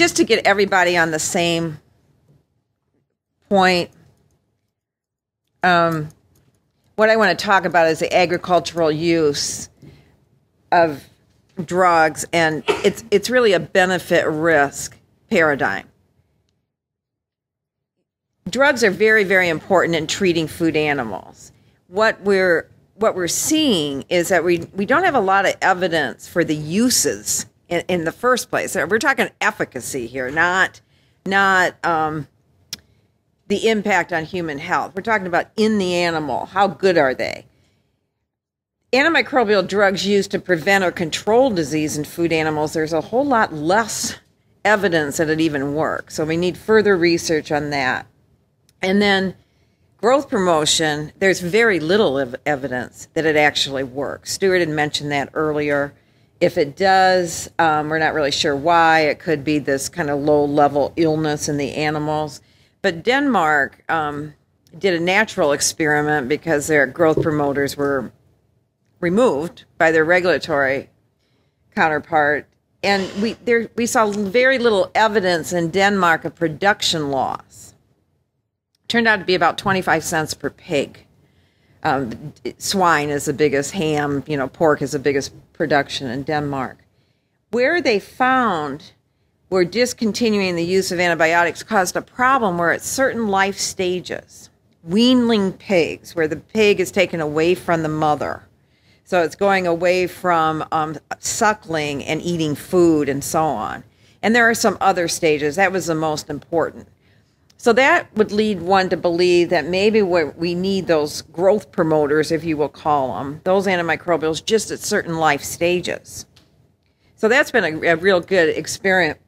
just to get everybody on the same point, what I want to talk about is the agricultural use of drugs, and it's really a benefit-risk paradigm. Drugs are very, very important in treating food animals. What we're seeing is that we don't have a lot of evidence for the uses in the first place. We're talking efficacy here, not the impact on human health. We're talking about in the animal. How good are they? Antimicrobial drugs used to prevent or control disease in food animals, there's a whole lot less evidence that it even works. So we need further research on that. And then growth promotion, there's very little evidence that it actually works. Stuart had mentioned that earlier. If it does, we're not really sure why. It could be this kind of low-level illness in the animals. But Denmark did a natural experiment because their growth promoters were removed by their regulatory counterpart. And we saw very little evidence in Denmark of production loss. Turned out to be about 25 cents per pig. Swine is the biggest, ham, pork is the biggest production in Denmark. Where they found where discontinuing the use of antibiotics caused a problem where at certain life stages, weanling pigs, where the pig is taken away from the mother. So it's going away from suckling and eating food and so on. And there are some other stages. That was the most important. So that would lead one to believe that maybe we need those growth promoters, if you will call them, those antimicrobials just at certain life stages. So that's been a real good experiment.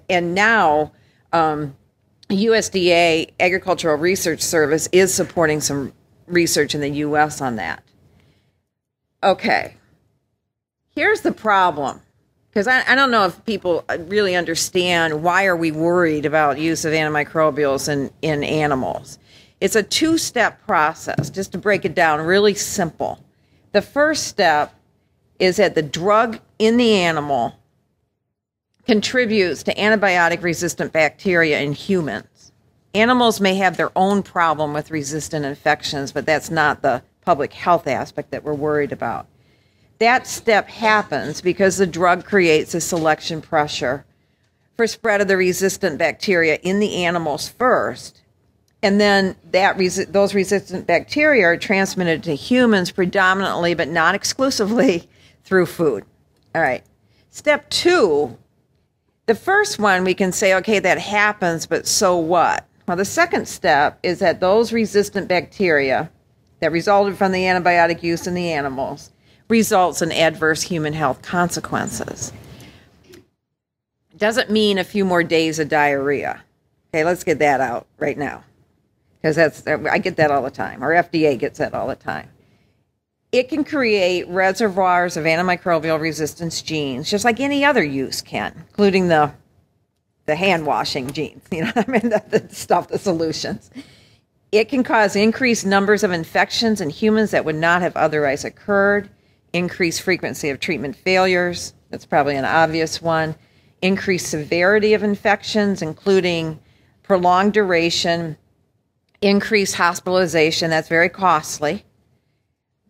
And now USDA, Agricultural Research Service, is supporting some research in the U.S. on that. Okay, here's the problem. Because I don't know if people really understand why are we worried about use of antimicrobials in animals. It's a two-step process, just to break it down really simple. The first step is that the drug in the animal contributes to antibiotic-resistant bacteria in humans. Animals may have their own problem with resistant infections, but that's not the public health aspect that we're worried about. That step happens because the drug creates a selection pressure for spread of the resistant bacteria in the animals first, and then those resistant bacteria are transmitted to humans predominantly, but not exclusively, through food. All right. Step two, the first one we can say, okay, that happens, but so what? Well, the second step is that those resistant bacteria that resulted from the antibiotic use in the animals results in adverse human health consequences. Doesn't mean a few more days of diarrhea. Okay, let's get that out right now, because I get that all the time, or FDA gets that all the time. It can create reservoirs of antimicrobial resistance genes, just like any other use can, including the hand washing genes, the solutions. It can cause increased numbers of infections in humans that would not have otherwise occurred. Increased frequency of treatment failures, that's probably an obvious one. Increased severity of infections, including prolonged duration. Increased hospitalization, that's very costly.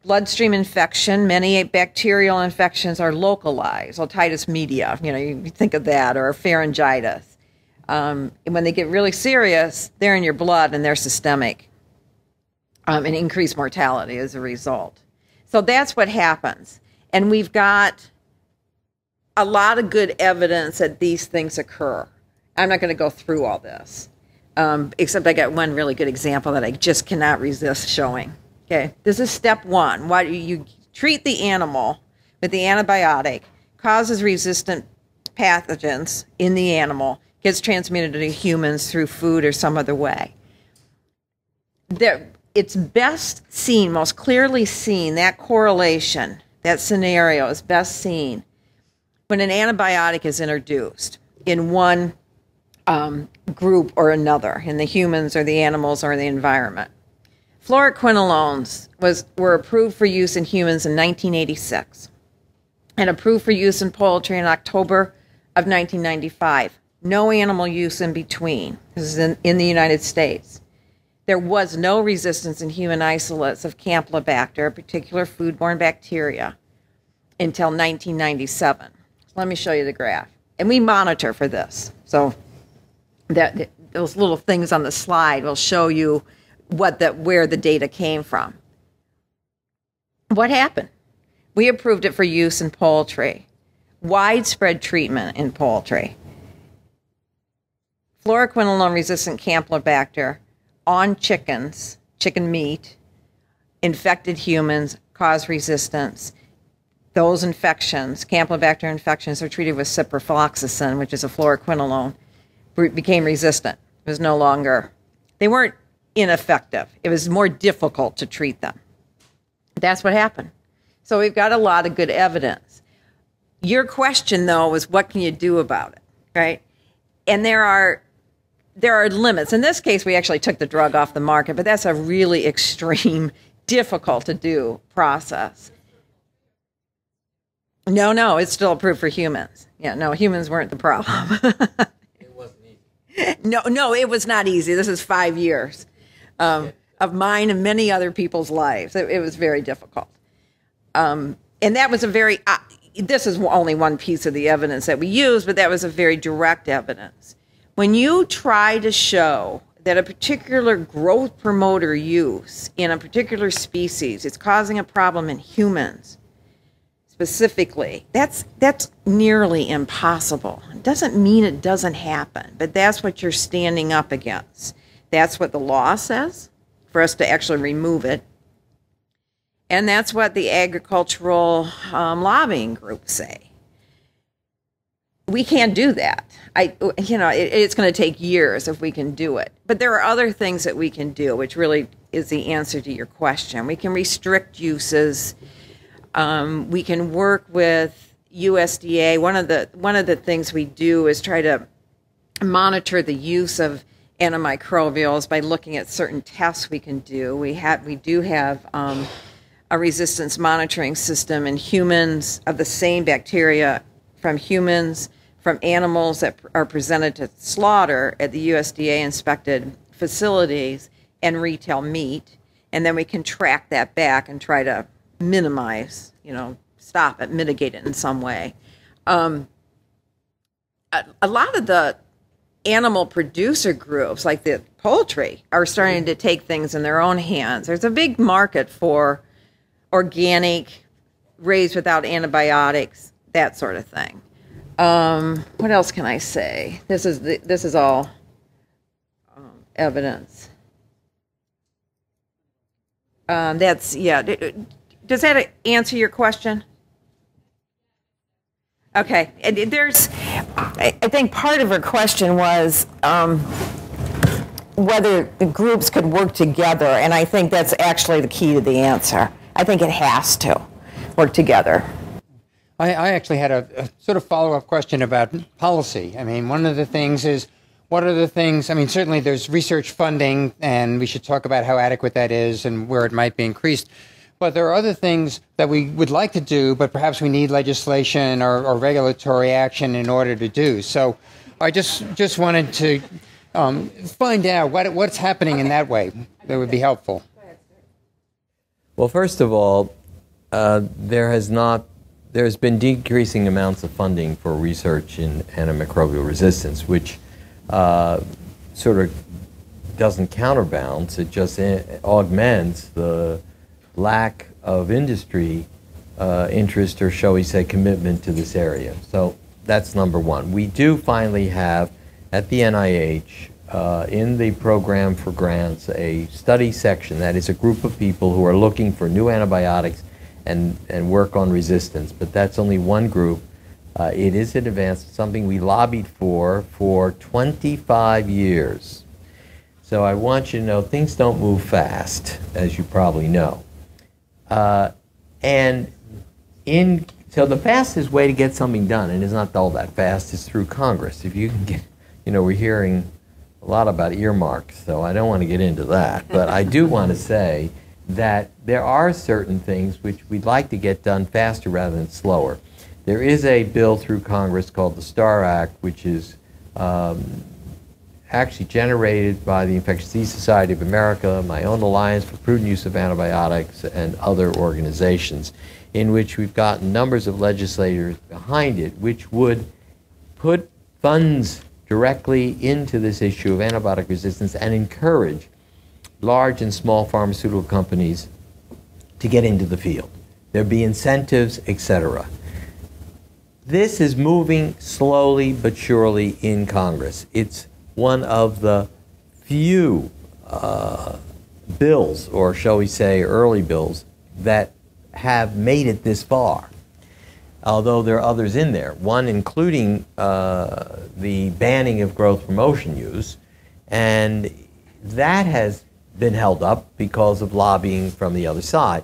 Bloodstream infection, many bacterial infections are localized. Otitis media, you think of that, or pharyngitis. And when they get really serious, they're in your blood and they're systemic. And increased mortality as a result. So that's what happens. And we've got a lot of good evidence that these things occur. I'm not going to go through all this, except I got one really good example that I just cannot resist showing. Okay, this is step one. Why you treat the animal with the antibiotic, causes resistant pathogens in the animal, gets transmitted to humans through food or some other way. It's best seen, most clearly seen, that correlation, that scenario is best seen when an antibiotic is introduced in one group or another, in the humans or the animals or the environment. Fluoroquinolones were approved for use in humans in 1986 and approved for use in poultry in October of 1995. No animal use in between. This is in the United States. There was no resistance in human isolates of Campylobacter, a particular foodborne bacteria, until 1997. Let me show you the graph. And we monitor for this. So that those little things on the slide will show you where the data came from. What happened? We approved it for use in poultry. Widespread treatment in poultry. Fluoroquinolone-resistant Campylobacter on chickens, chicken meat, infected humans, cause resistance. Those infections, Campylobacter infections, are treated with ciprofloxacin, which is a fluoroquinolone, became resistant. It was no longer, they weren't ineffective. It was more difficult to treat them. That's what happened. So we've got a lot of good evidence. Your question, though, is what can you do about it, right? And there are limits. In this case, we actually took the drug off the market, but that's a really extreme, difficult to do process. No, it's still approved for humans. Yeah, no, humans weren't the problem. It wasn't easy. No, it was not easy. This is 5 years of mine and many other people's lives. It was very difficult. And that was a very, this is only one piece of the evidence that we used, but that was a very direct evidence. When you try to show that a particular growth promoter use in a particular species is causing a problem in humans, specifically, that's nearly impossible. It doesn't mean it doesn't happen, but that's what you're standing up against. That's what the law says, for us to actually remove it. And that's what the agricultural lobbying groups say. We can't do that. It's going to take years if we can do it. But there are other things that we can do, which really is the answer to your question. We can restrict uses. We can work with USDA. One of the things we do is try to monitor the use of antimicrobials by looking at certain tests we can do. We do have a resistance monitoring system in humans of the same bacteria from humans, from animals that are presented to slaughter at the USDA inspected facilities, and retail meat. And then we can track that back and try to minimize, stop it, mitigate it in some way. A lot of the animal producer groups, like the poultry, are starting to take things in their own hands. There's a big market for organic, raised without antibiotics, that sort of thing. What else can I say? This is all evidence. Does that answer your question? Okay. I think part of her question was whether the groups could work together, and I think that's actually the key to the answer. I think it has to work together. I actually had a sort of follow-up question about policy. I mean, one of the things is, what are the things, certainly there's research funding, and we should talk about how adequate that is and where it might be increased. But there are other things that we would like to do, but perhaps we need legislation or regulatory action in order to do. So I just wanted to find out what's happening in that way. That would be helpful. Well, first of all, there's been decreasing amounts of funding for research in antimicrobial resistance, which sort of doesn't counterbalance, it just augments the lack of industry interest, or shall we say commitment to this area. So that's number one. We do finally have at the NIH in the program for grants a study section that is a group of people who are looking for new antibiotics and work on resistance, but that's only one group. It is in advance, something we lobbied for 25 years. So I want you to know things don't move fast, as you probably know. So the fastest way to get something done, and it's not all that fast, is through Congress. If you can get, we're hearing a lot about earmarks, so I don't want to get into that. But I do want to say that there are certain things which we'd like to get done faster rather than slower. There is a bill through Congress called the STAR Act, which is actually generated by the Infectious Disease Society of America, my own Alliance for Prudent Use of Antibiotics, and other organizations, in which we've gotten numbers of legislators behind it, which would put funds directly into this issue of antibiotic resistance and encourage large and small pharmaceutical companies to get into the field. There'd be incentives, etc. This is moving slowly but surely in Congress. It's one of the few bills, or shall we say early bills, that have made it this far, although there are others in there, one including the banning of growth promotion use, and that has been held up because of lobbying from the other side.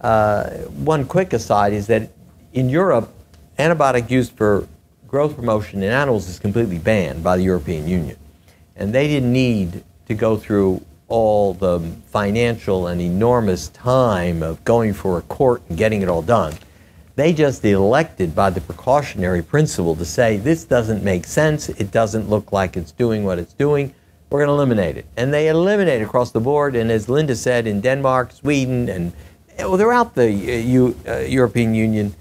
One quick aside is that in Europe, antibiotic used for growth promotion in animals is completely banned by the European Union. And they didn't need to go through all the financial and enormous time of going for a court and getting it all done. They just elected by the precautionary principle to say, this doesn't make sense, it doesn't look like it's doing what it's doing, we're going to eliminate it. And they eliminate it across the board, and as Linda said, in Denmark, Sweden, and throughout the European Union,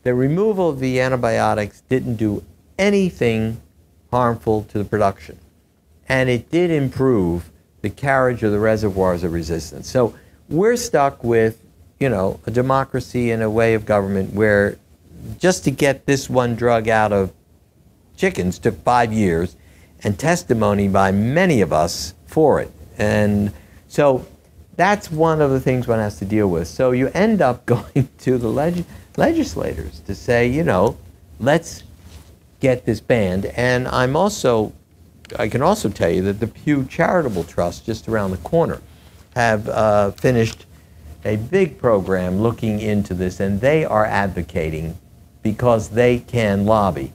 the removal of the antibiotics didn't do anything harmful to the production. And it did improve the carriage of the reservoirs of resistance. So we're stuck with, you know, a democracy and a way of government where just to get this one drug out of chickens took 5 years, and testimony by many of us for it. And so that's one of the things one has to deal with. So you end up going to the legislators to say, you know, let's get this banned. And I can also tell you that the Pew Charitable Trust, just around the corner, have finished a big program looking into this, and they are advocating because they can lobby.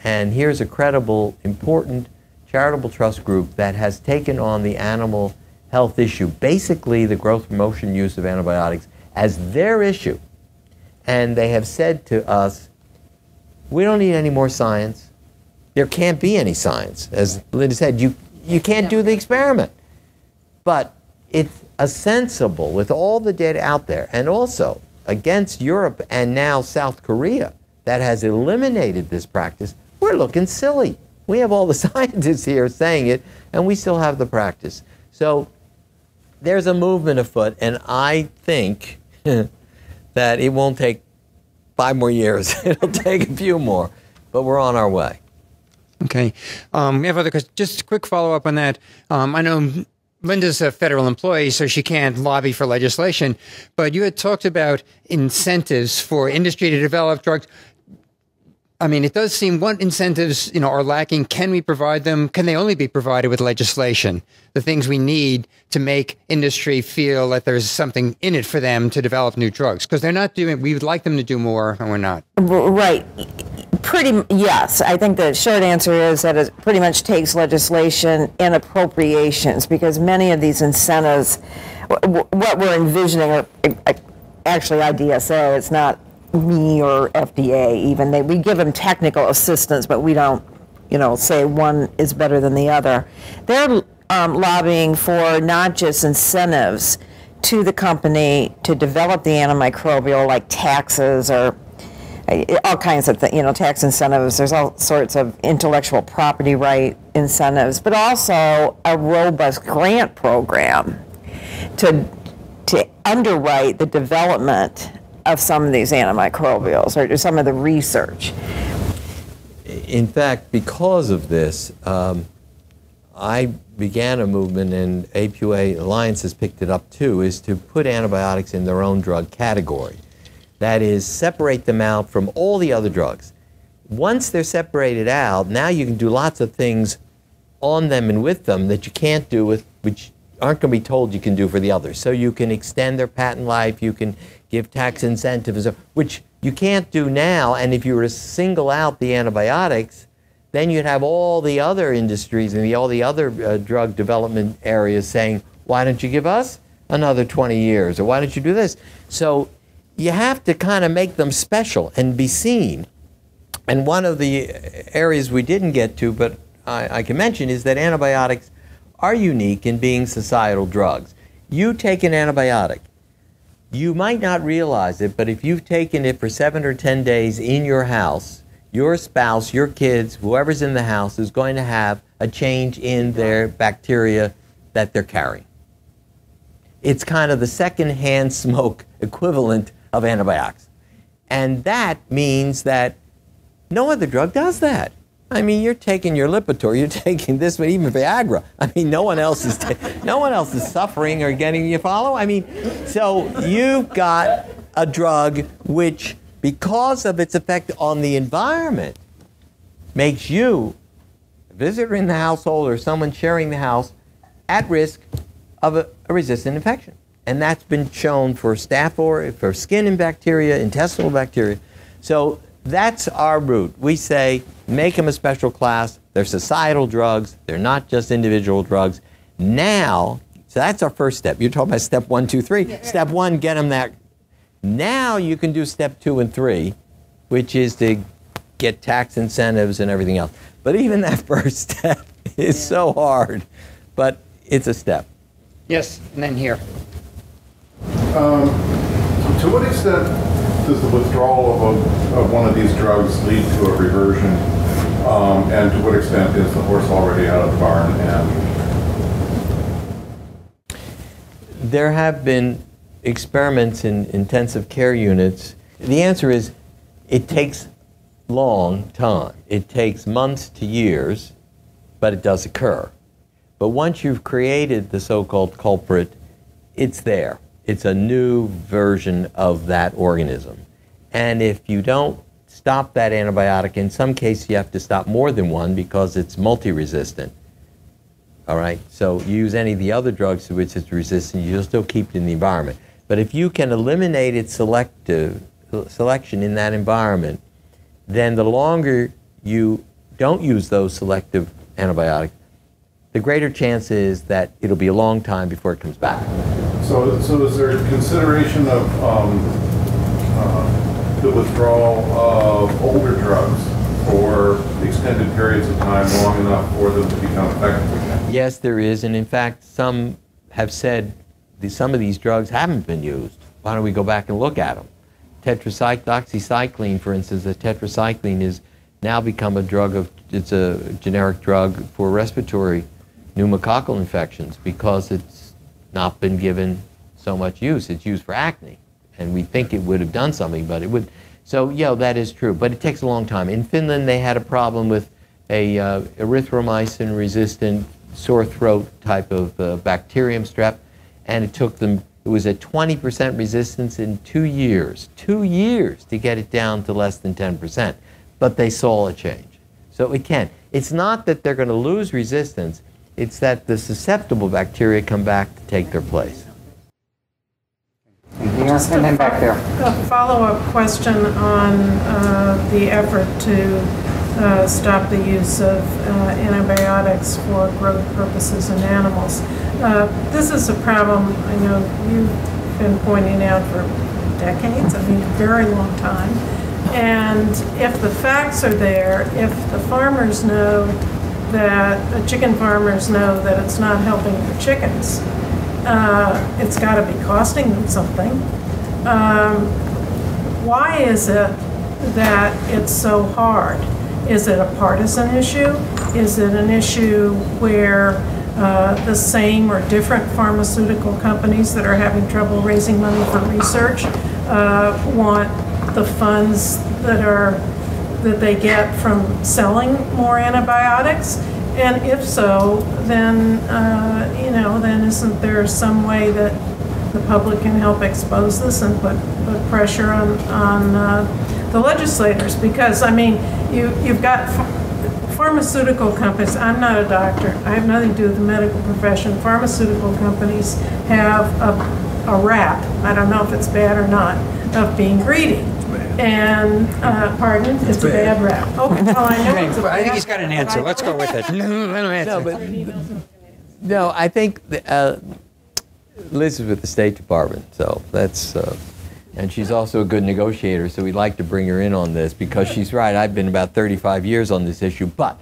And here's a credible, important charitable trust group that has taken on the animal health issue, basically the growth promotion use of antibiotics, as their issue. And they have said to us, we don't need any more science. There can't be any science. As Linda said, you can't do the experiment. But it's a sensible, with all the data out there, and also against Europe and now South Korea, that has eliminated this practice, we're looking silly. We have all the scientists here saying it, and we still have the practice. So there's a movement afoot, and I think that it won't take 5 more years. It'll take a few more, but we're on our way. Okay. We have other questions. Just a quick follow-up on that. I know Linda's a federal employee, so she can't lobby for legislation, but you had talked about incentives for industry to develop drugs. I mean, it does seem what incentives, are lacking. Can we provide them? Can they only be provided with legislation? The things we need to make industry feel that there's something in it for them to develop new drugs, because they're not doing. We would like them to do more, and we're not. Right. Yes. I think the short answer is that it pretty much takes legislation and appropriations, because many of these incentives, what we're envisioning, are actually IDSA. It's not me or FDA even. We give them technical assistance, but we don't, say one is better than the other. They're lobbying for not just incentives to the company to develop the antimicrobial, like taxes or all kinds of things, tax incentives. There's all sorts of intellectual property right incentives, but also a robust grant program to underwrite the development of some of these antimicrobials or some of the research. In fact, because of this, I began a movement, and APUA Alliance has picked it up too, is to put antibiotics in their own drug category. That is, separate them out from all the other drugs. Once they're separated out, now you can do lots of things on them and with them that you can't do with, which aren't going to be told you can do for the others. So you can extend their patent life, you can give tax incentives, which you can't do now. And if you were to single out the antibiotics, then you'd have all the other industries and all the other drug development areas saying, why don't you give us another 20 years? Or why don't you do this? So you have to kind of make them special and be seen. And one of the areas we didn't get to, but I can mention, is that antibiotics are unique in being societal drugs. You take an antibiotic, you might not realize it, but if you've taken it for 7 or 10 days in your house, your spouse, your kids, whoever's in the house is going to have a change in their bacteria that they're carrying. It's kind of the second-hand smoke equivalent of antibiotics. And that means that no other drug does that. I mean, you're taking your Lipitor, you're taking this one, even Viagra. I mean, no one else is suffering or getting, you follow? I mean, so you've got a drug which, because of its effect on the environment, makes you, a visitor in the household or someone sharing the house, at risk of a resistant infection. And that's been shown for staph aureus, for skin bacteria, intestinal bacteria. So that's our route. We say, make them a special class. They're societal drugs. They're not just individual drugs. Now, so that's our first step. You're talking about step 1, 2, 3. Yeah. Step 1, get them that. Now you can do step 2 and 3, which is to get tax incentives and everything else. But even that first step is so hard. But it's a step. Yes, and then here. To what extent does the withdrawal of one of these drugs lead to a reversion? And to what extent is the horse already out of the barn? And there have been experiments in intensive care units. The answer is it takes long time. It takes months to years, but it does occur. But once you've created the so-called culprit, it's there. It's a new version of that organism. And if you don't stop that antibiotic, in some cases you have to stop more than one because it's multi-resistant. All right? So you use any of the other drugs to which it's resistant, you'll still keep it in the environment. But if you can eliminate its selection in that environment, then the longer you don't use those selective antibiotics, the greater chance is that it'll be a long time before it comes back. So is there consideration of the withdrawal of older drugs for extended periods of time, long enough for them to become effective again? Yes, there is, and in fact, some have said some of these drugs haven't been used. Why don't we go back and look at them? Doxycycline, for instance, the tetracycline is now become a drug it's a generic drug for respiratory pneumococcal infections because it's not been given so much use. It's used for acne, and we think it would have done something, but it would. So, yeah, that is true, but it takes a long time. In Finland, they had a problem with a erythromycin-resistant sore throat type of bacterium strep, and it took them, it was at 20% resistance in 2 years. 2 years to get it down to less than 10%, but they saw a change. So it can. It's not that they're going to lose resistance, it's that the susceptible bacteria come back to take their place. And then back there. A follow-up question on the effort to stop the use of antibiotics for growth purposes in animals. This is a problem I know you've been pointing out for decades, I mean a very long time. And if the facts are there, if the farmers know that, chicken farmers know that it's not helping their chickens, it's got to be costing them something. Why is it that it's so hard? Is it a partisan issue? Is it an issue where the same or different pharmaceutical companies that are having trouble raising money for research want the funds that they get from selling more antibiotics? And if so, then then isn't there some way that the public can help expose this and put pressure on the legislators? Because I mean, you've got pharmaceutical companies. I'm not a doctor. I have nothing to do with the medical profession. Pharmaceutical companies have a rap. I don't know if it's bad or not, of being greedy. And, pardon? It's a bad rap. Okay, well, I know it's a bad I think he's got an answer. Let's go with it. No, I think Liz is with the State Department, so that's. And she's also a good negotiator, so we'd like to bring her in on this because she's right. I've been about 35 years on this issue. But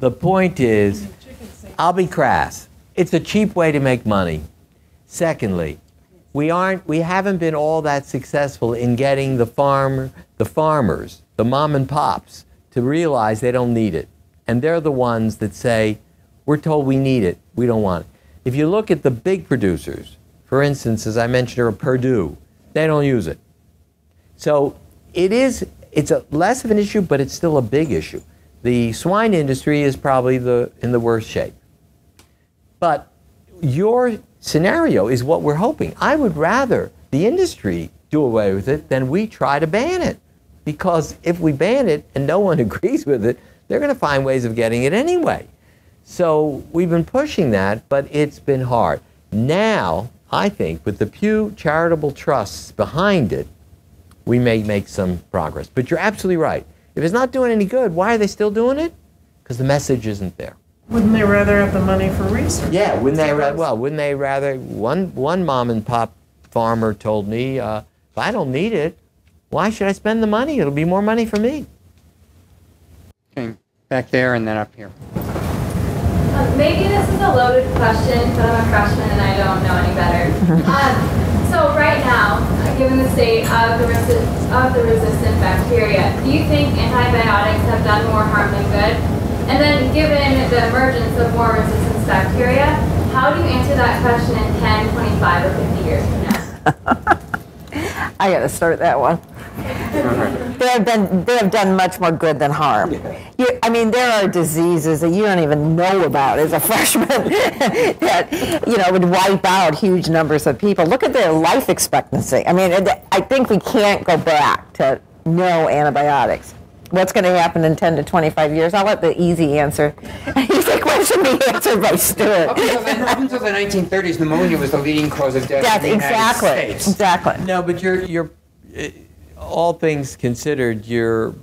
the point is, I'll be crass. It's a cheap way to make money. Secondly, we haven't been all that successful in getting the farmers, the mom and pops, to realize they don't need it. And they're the ones that say, we're told we need it, we don't want it. If you look at the big producers, for instance, as I mentioned earlier, Purdue, they don't use it. So it's less of an issue, but it's still a big issue. The swine industry is probably in the worst shape. But your scenario is what we're hoping. I would rather the industry do away with it than we try to ban it. Because if we ban it and no one agrees with it, they're going to find ways of getting it anyway. So we've been pushing that, but it's been hard. Now, I think, with the Pew Charitable Trusts behind it, we may make some progress. But you're absolutely right. If it's not doing any good, why are they still doing it? Because the message isn't there. Wouldn't they rather have the money for research? Yeah, wouldn't they rather, one mom and pop farmer told me, if I don't need it, why should I spend the money? It'll be more money for me. Okay, back there and then up here. Maybe this is a loaded question, but I'm a freshman and I don't know any better. So right now, given the state of the resistant bacteria, do you think antibiotics have done more harm than good? And then given the emergence of more resistant bacteria, how do you answer that question in 10, 25, or 50 years from now? I got to start that one. They have done much more good than harm. I mean, there are diseases that you don't even know about as a freshman that would wipe out huge numbers of people. Look at their life expectancy. I mean, I think we can't go back to no antibiotics. What's going to happen in 10 to 25 years? I'll let the easy answer. Easy question be answered by Stuart. Up until the 1930s, pneumonia was the leading cause of death in the United States. Exactly. No, but all things considered, your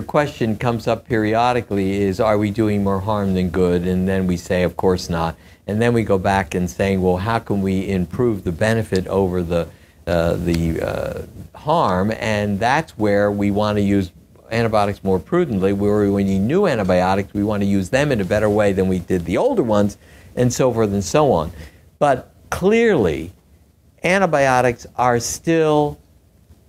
question comes up periodically is, are we doing more harm than good? And then we say, of course not. And then we go back and saying, well, how can we improve the benefit over the harm? And that's where we want to use antibiotics more prudently. Where we need new antibiotics, we want to use them in a better way than we did the older ones, and so forth and so on. But clearly, antibiotics are still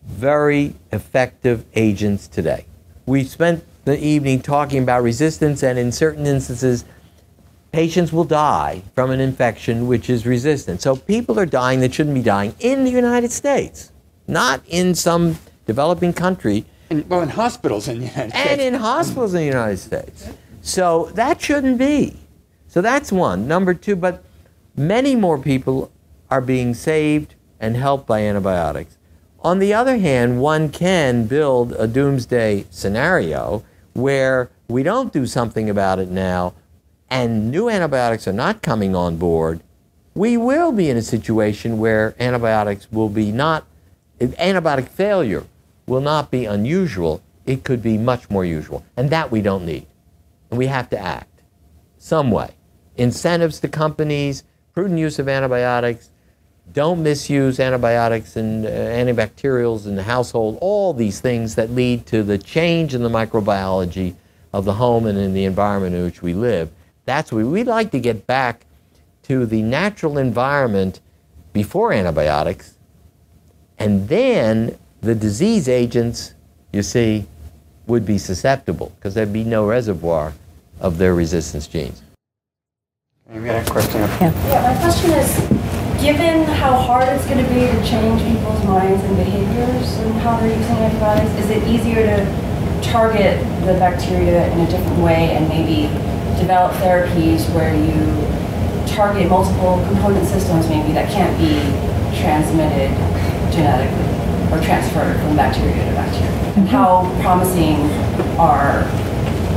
very effective agents today. We spent the evening talking about resistance, and in certain instances, patients will die from an infection which is resistant. So people are dying that shouldn't be dying in the United States, not in some developing country. In hospitals in the United States. And in hospitals in the United States. So that shouldn't be. So that's one. Number two, but many more people are being saved and helped by antibiotics. On the other hand, one can build a doomsday scenario where we don't do something about it now and new antibiotics are not coming on board. We will be in a situation where antibiotics will be antibiotic failure will not be unusual. It could be much more usual. And that we don't need. And we have to act some way. Incentives to companies, prudent use of antibiotics, don't misuse antibiotics and antibacterials in the household, all these things that lead to the change in the microbiology of the home and in the environment in which we live. That's what we'd like to get back to the natural environment before antibiotics, and then the disease agents, you see, would be susceptible because there'd be no reservoir of their resistance genes. We got a question up here. Yeah, my question is, given how hard it's going to be to change people's minds and behaviors and how they're using antibiotics, is it easier to target the bacteria in a different way and maybe develop therapies where you target multiple component systems maybe that can't be transmitted genetically or transferred from bacteria to bacteria? And how promising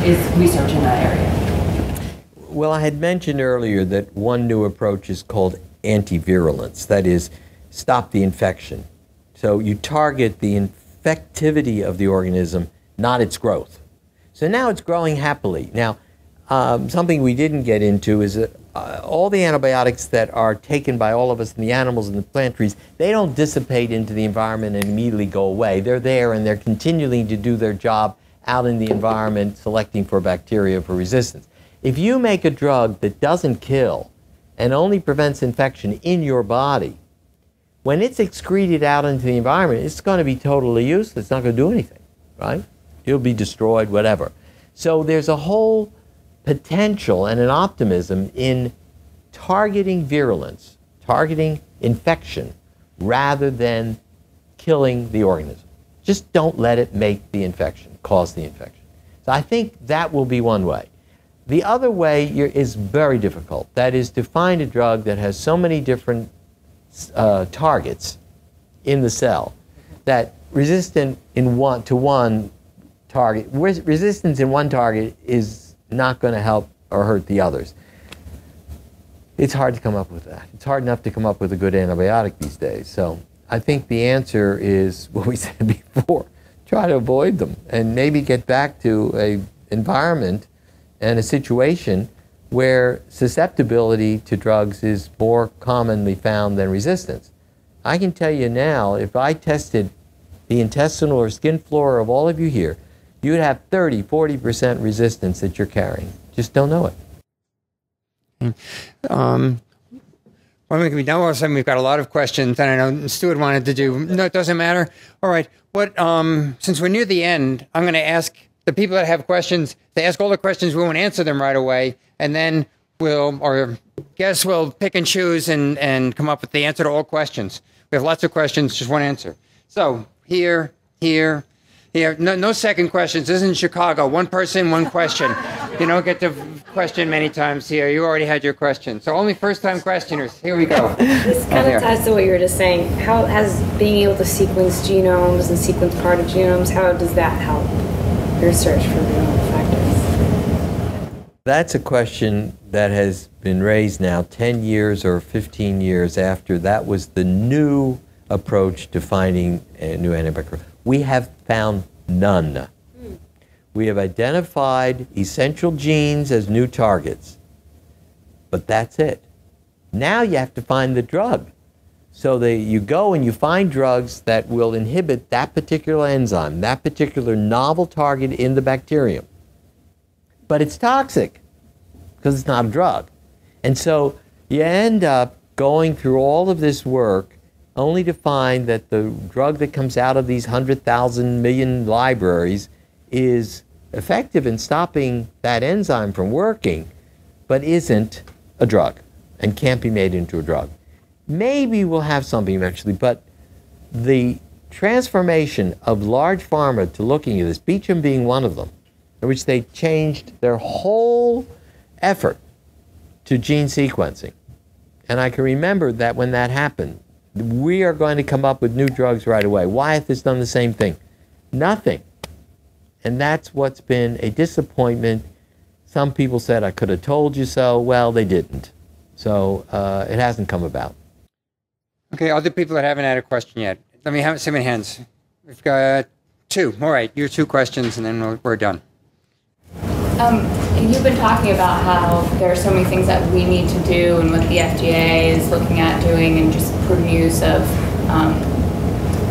is research in that area? Well, I had mentioned earlier that one new approach is called antivirulence. That is, stop the infection. So you target the infectivity of the organism, not its growth. So now it's growing happily. Now, something we didn't get into is all the antibiotics that are taken by all of us in the animals and the plant trees, they don't dissipate into the environment and immediately go away. They're there and they're continuing to do their job out in the environment, selecting for bacteria for resistance. If you make a drug that doesn't kill and only prevents infection in your body, when it's excreted out into the environment, it's going to be totally useless. It's not going to do anything, right? It'll be destroyed, whatever. So there's a whole potential and an optimism in targeting virulence, targeting infection, rather than killing the organism. Just don't let it make the infection, cause the infection. So I think that will be one way. The other way is very difficult. That is to find a drug that has so many different targets in the cell that resistance in one target is not going to help or hurt the others. It's hard to come up with that. It's hard enough to come up with a good antibiotic these days. So I think the answer is what we said before. Try to avoid them and maybe get back to an environment and a situation where susceptibility to drugs is more commonly found than resistance. I can tell you now, if I tested the intestinal or skin flora of all of you here, you would have 30–40% resistance that you're carrying. Just don't know it. When we can be done, all of a sudden we've got a lot of questions, and I know Stuart wanted to do. No, it doesn't matter. All right. What? Since we're near the end, I'm going to ask the people that have questions to ask all the questions. We won't answer them right away, and then we'll pick and choose and come up with the answer to all questions. We have lots of questions, just one answer. So here. No second questions. This is in Chicago. One person, one question. You don't get to question many times here. You already had your question. So only first-time questioners. Here we go. This kind of ties to what you were just saying. How has being able to sequence genomes and sequence part of genomes, how does that help your search for viral factors? That's a question that has been raised now 10 years or 15 years after that was the new approach to finding a new antibacterial. We have found none. We have identified essential genes as new targets, but that's it. Now you have to find the drug. So you go and you find drugs that will inhibit that particular enzyme, that particular novel target in the bacterium. But it's toxic because it's not a drug. And so you end up going through all of this work only to find that the drug that comes out of these 100,000 million libraries is effective in stopping that enzyme from working, but isn't a drug and can't be made into a drug. Maybe we'll have something eventually, but the transformation of large pharma to looking at this, Beecham being one of them, in which they changed their whole effort to gene sequencing. And I can remember that when that happened, we are going to come up with new drugs right away. Wyeth has done the same thing. Nothing. And that's what's been a disappointment. Some people said, I could have told you so. Well, they didn't. So it hasn't come about. Okay, other people that haven't had a question yet. Let me have some hands. We've got two. All right, your two questions, and then we're done. You've been talking about how there are so many things that we need to do and what the FDA is looking at doing and just prudent use of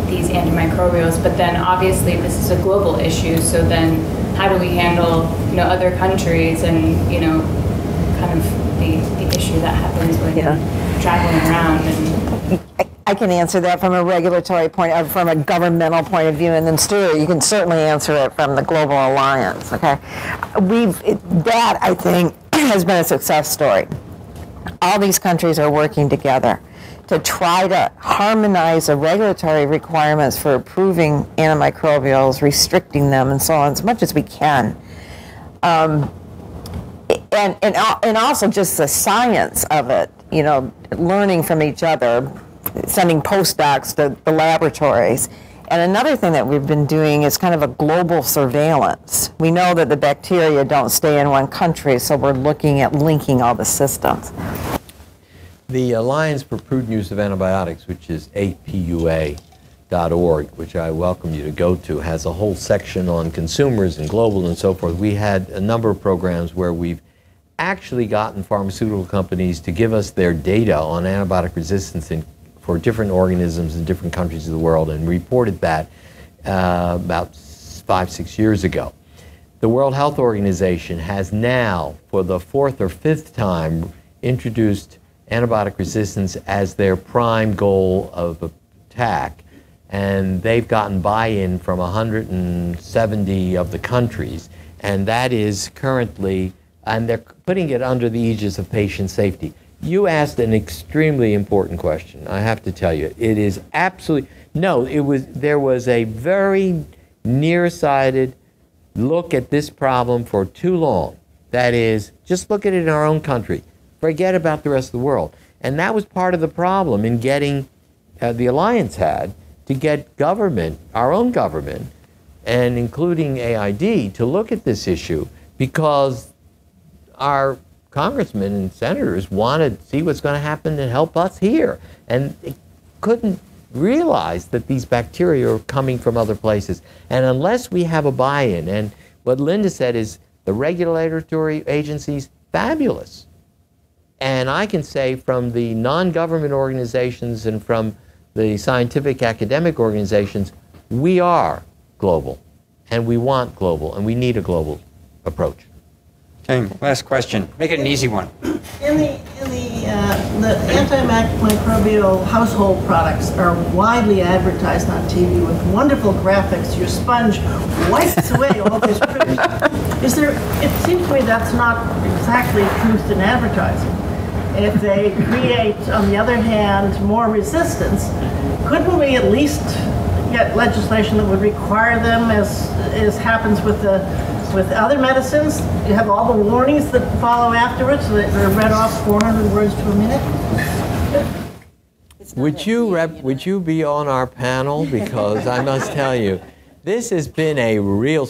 these antimicrobials, but then obviously this is a global issue, so then how do we handle other countries and kind of the issue that happens when traveling around? And I can answer that from a regulatory point, or from a governmental point of view, and then Stuart, you can certainly answer it from the Global Alliance. Okay, that I think has been a success story. All these countries are working together to try to harmonize the regulatory requirements for approving antimicrobials, restricting them, and so on as much as we can. And also just the science of it, learning from each other, sending postdocs to the laboratories. And another thing that we've been doing is kind of a global surveillance. We know that the bacteria don't stay in one country, so we're looking at linking all the systems. The Alliance for Prudent Use of Antibiotics, which is apua.org, which I welcome you to go to, has a whole section on consumers and global and so forth. We had a number of programs where we've actually gotten pharmaceutical companies to give us their data on antibiotic resistance for different organisms in different countries of the world, and reported that about 5-6 years ago. The World Health Organization has now, for the 4th or 5th time, introduced antibiotic resistance as their prime goal of attack, and they've gotten buy-in from 170 of the countries, and that is currently, and they're putting it under the aegis of patient safety. You asked an extremely important question, I have to tell you. It is absolutely, no, there was a very nearsighted look at this problem for too long. That is, just look at it in our own country. Forget about the rest of the world. And that was part of the problem in getting, the Alliance had, to get government, our own government, and including AID, to look at this issue, because our congressmen and senators wanted to see what's going to happen and help us here. And they couldn't realize that these bacteria are coming from other places. And unless we have a buy-in, and what Linda said is the regulatory agencies, fabulous. And I can say from the non-government organizations and from the scientific academic organizations, we are global, and we want global, and we need a global approach. Okay, last question. Make it an easy one. In the antimicrobial household products are widely advertised on TV with wonderful graphics. Your sponge wipes away all this produce. It seems to me that's not exactly truth in advertising. If they create, on the other hand, more resistance, couldn't we at least get legislation that would require them, as happens with other medicines? You have all the warnings that follow afterwards, so that they're read off 400 words to a minute. Would you be on our panel? Because I must tell you, this has been a real,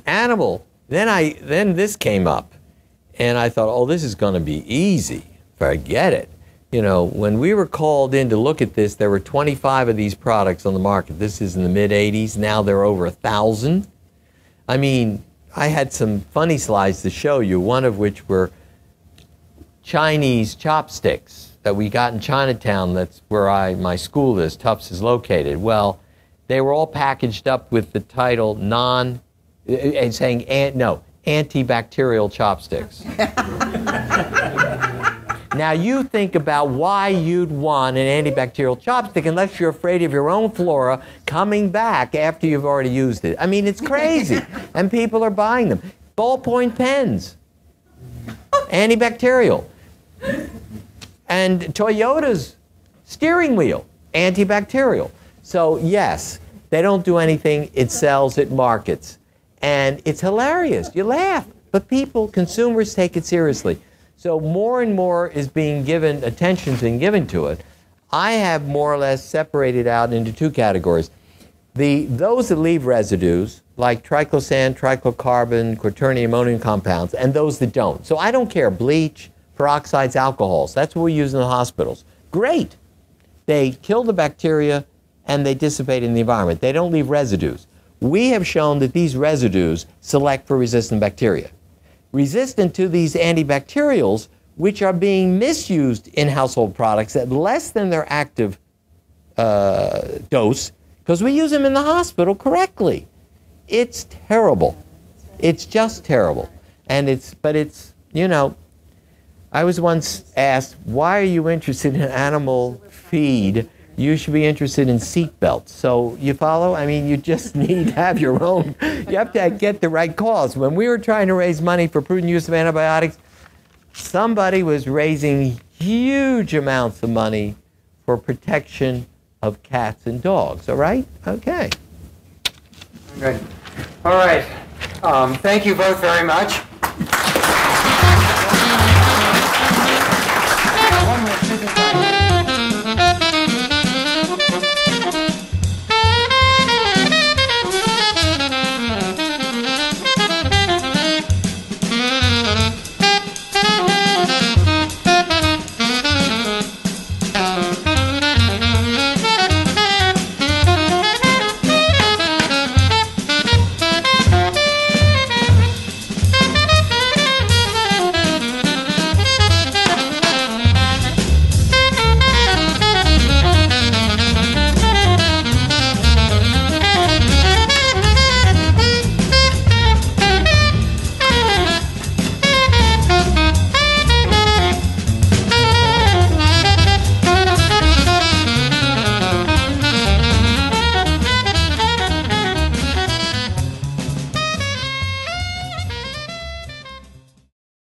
animal. Then this came up, and I thought, oh, this is going to be easy. Forget it. You know, when we were called in to look at this, there were 25 of these products on the market. This is in the mid-'80s. Now there are over 1,000. I mean, I had some funny slides to show you, one of which were Chinese chopsticks that we got in Chinatown. That's where my school is, Tufts is located. Well, they were all packaged up with the title antibacterial chopsticks. Now you think about why you'd want an antibacterial chopstick unless you're afraid of your own flora coming back after you've already used it. I mean, it's crazy. And people are buying them. Ballpoint pens, antibacterial. And Toyota's steering wheel, antibacterial. So yes, they don't do anything. It sells, it markets. And it's hilarious. You laugh. But people, consumers, take it seriously. So more and more is being given, attention's being given to it. I have more or less separated out into two categories. Those that leave residues, like triclosan, triclocarbon, quaternary ammonium compounds, and those that don't. So I don't care, bleach, peroxides, alcohols. That's what we use in the hospitals. Great. They kill the bacteria and they dissipate in the environment. They don't leave residues. We have shown that these residues select for resistant bacteria. Resistant to these antibacterials, which are being misused in household products at less than their active dose, because we use them in the hospital correctly. It's terrible. It's just terrible. And but it's, you know, I was once asked, why are you interested in animal feed? You should be interested in seat belts. So you follow? I mean, you just need to have your own, you have to get the right cause. When we were trying to raise money for prudent use of antibiotics, somebody was raising huge amounts of money for protection of cats and dogs, all right? Okay. Good. All right. Thank you both very much.